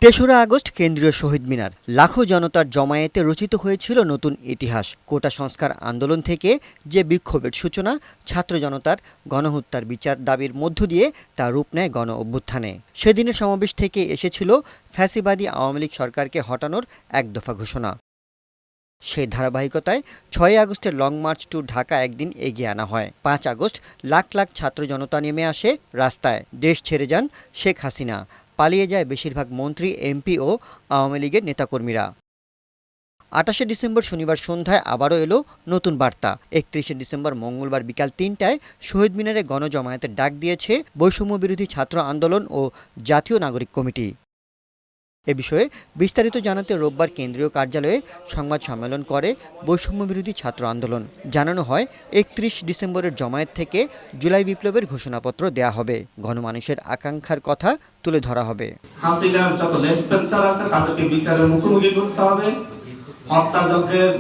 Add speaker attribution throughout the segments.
Speaker 1: তেসরা আগস্ট কেন্দ্রীয় শহীদ মিনার, লাখো জনতার জমায়েতে রচিত হয়েছিল নতুন ইতিহাস। কোটা সংস্কার আন্দোলন থেকে যে বিক্ষোভের সূচনা, ছাত্র জনতার গণহত্যার বিচার দাবির মধ্য দিয়ে তা রূপ নেয় গণ অভ্যুত্থানে। সেদিনের সমাবেশ থেকে এসেছিল ফ্যাসিবাদী আওয়ামী লীগ সরকারকে হটানোর এক দফা ঘোষণা। সেই ধারাবাহিকতায় ৬ আগস্টের লং মার্চ টু ঢাকা একদিন এগিয়ে আনা হয়। ৫ আগস্ট লাখ লাখ ছাত্র জনতা নেমে আসে রাস্তায়। দেশ ছেড়ে যান শেখ হাসিনা, পালিয়ে যায় বেশিরভাগ মন্ত্রী, এমপি ও আওয়ামী লীগের নেতাকর্মীরা। ২৮শে ডিসেম্বর শনিবার সন্ধ্যায় আবারও এলো নতুন বার্তা। ৩১শে ডিসেম্বর মঙ্গলবার বিকাল ৩টায় শহীদ মিনারে গণজমায়েতের ডাক দিয়েছে বৈষম্যবিরোধী ছাত্র আন্দোলন ও জাতীয় নাগরিক কমিটি। এ বিষয়ে বিস্তারিত জানাতে রোববার কেন্দ্রীয় কার্যালয়ে সংবাদ সম্মেলন করে বৈষম্যবিরোধী ছাত্র আন্দোলন। জানানো হয়, ৩১ ডিসেম্বরের জমায়েত থেকে জুলাই বিপ্লবের ঘোষণাপত্র দেয়া হবে। গণমানুষের আকাঙ্ক্ষার কথা তুলে ধরা হবে।
Speaker 2: হাসিনার যত লেসপেন্সার আছে তাদেরকে বিচারের মুখোমুখি করতে হবে। হত্যাযজ্ঞের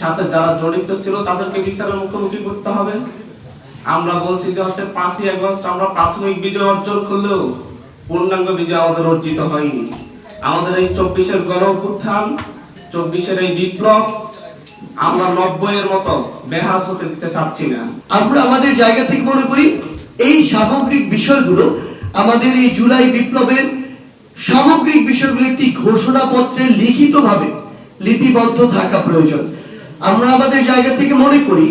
Speaker 2: সাথে যারা জড়িত ছিল তাদেরকে বিচারের মুখোমুখি করতে হবে। আমরা বলছি যে ৫ই আগস্ট আমরা প্রাথমিক বিজয় অর্জন করলেও পূর্ণাঙ্গ বিজয় আমাদের অর্জিত হয়নি। আমাদের এই ২৪-এর গণ অভ্যুত্থান, ২৪-এর এই বিপ্লব আমরা ৯০-এর মতো ব্যাহত হতে দিতে চাচ্ছি না।
Speaker 3: আমরা আমাদের জায়গা থেকে মনে করি এই সামগ্রিক বিষয়গুলো, আমাদের এই জুলাই বিপ্লবের সামগ্রিক বিষয়গুলো একটি ঘোষণাপত্রে লিখিতভাবে লিপিবদ্ধ থাকা প্রয়োজন। আমরা আমাদের জায়গা থেকে মনে করি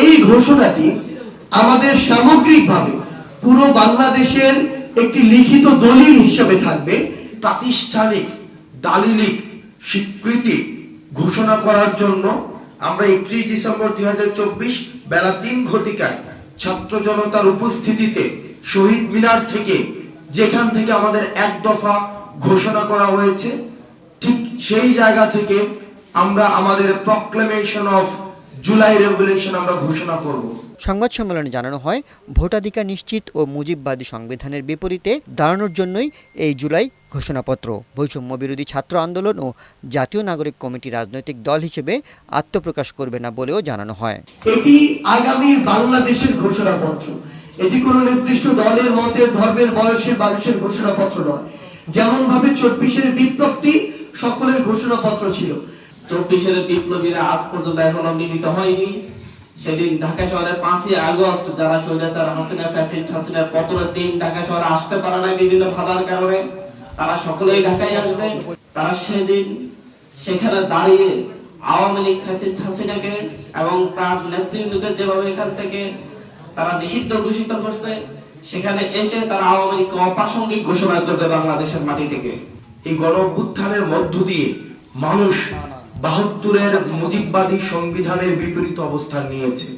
Speaker 3: এই ঘোষণাটি আমাদের সামগ্রিকভাবে পুরো বাংলাদেশের একটি লিখিত দলিল হিসেবে থাকবে।
Speaker 4: প্রাতিষ্ঠানিক দালিলিক স্বীকৃতি ঘোষণা করার জন্য আমরা ৩১ ডিসেম্বর ২০২৪ বেলা ৩ ঘটিকায় ছাত্র জনতার উপস্থিতিতে শহীদ মিনার থেকে, যেখান থেকে আমাদের এক দফা ঘোষণা করা হয়েছে, ঠিক সেই জায়গা থেকে আমরা আমাদের প্রক্লেমেশন অফ জুলাই রেভলিউশন আমরা ঘোষণা করব।
Speaker 1: সংবাদ সম্মেলনে জানানো হয়, ভোটাধিকার নিশ্চিত ও মুজিববাদী সংবিধানের বিপরীতে দাঁড়ানোর জন্যই এই জুলাই ঘোষণাপত্র। বৈষম্য বিরোধী ছাত্র আন্দোলন ও জাতীয় নাগরিক কমিটি রাজনৈতিক দল হিসেবে আত্মপ্রকাশ করবে না বলেও জানানো হয়।
Speaker 3: এটি আগামীর বাংলাদেশের ঘোষণাপত্র। এটি কোনো নির্দিষ্ট দলের, মতের, ধর্মের, বয়সের মানুষের ঘোষণাপত্র নয়। যেমন ভাবে ২৪-এর বিপ্লবটি সকলের ঘোষণাপত্র ছিল।
Speaker 2: ২৪-এর বিপ্লবীরা আজ পর্যন্ত এখনো মিলিত হয়নি। সেদিন ঢাকা শহরে ৫ই আগস্ট যারা স্বৈরাচার হাসিনা, ফ্যাসিস্ট হাসিনার পতনের দিন ঢাকা শহরে আসতে পারে না বিভিন্ন বাধার কারণে, তারা সকলেই ঢাকায় আসবে। তারা সেদিন সেখানে দাঁড়িয়ে আওয়ামী লীগ, ফ্যাসিস্ট হাসিনাকে এবং তার নেতৃবৃন্দকে যেভাবে এখান থেকে তারা নিষিদ্ধ ঘোষিত করছে, সেখানে এসে তারা আওয়ামী লীগকে অপ্রাসঙ্গিক ঘোষণা করবে বাংলাদেশের মাটি থেকে।
Speaker 4: এই গণ অভ্যুত্থানের মধ্য দিয়ে মানুষ ৭২-এর মুজিববাদী সংবিধানের বিপরীত অবস্থান নিয়েছে।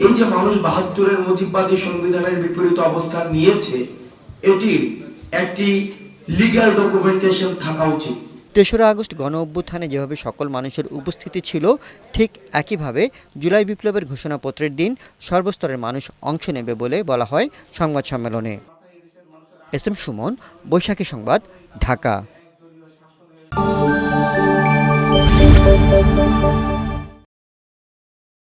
Speaker 4: এই যে মানুষ ৭২-এর মুজিববাদী সংবিধানের বিপরীত অবস্থান নিয়েছে, এটির একটি লিগ্যাল ডকুমেন্টেশন থাকা উচিত।
Speaker 1: ৩রা আগস্ট গণ অভ্যুত্থানে যেভাবে সকল মানুষের উপস্থিতি ছিল, ঠিক একইভাবে জুলাই বিপ্লবের ঘোষণাপত্রের দিন সর্বস্তরের মানুষ অংশ নেবে বলে বলা হয় সংবাদ সম্মেলনে। এস এম সুমন, বৈশাখী সংবাদ, ঢাকা।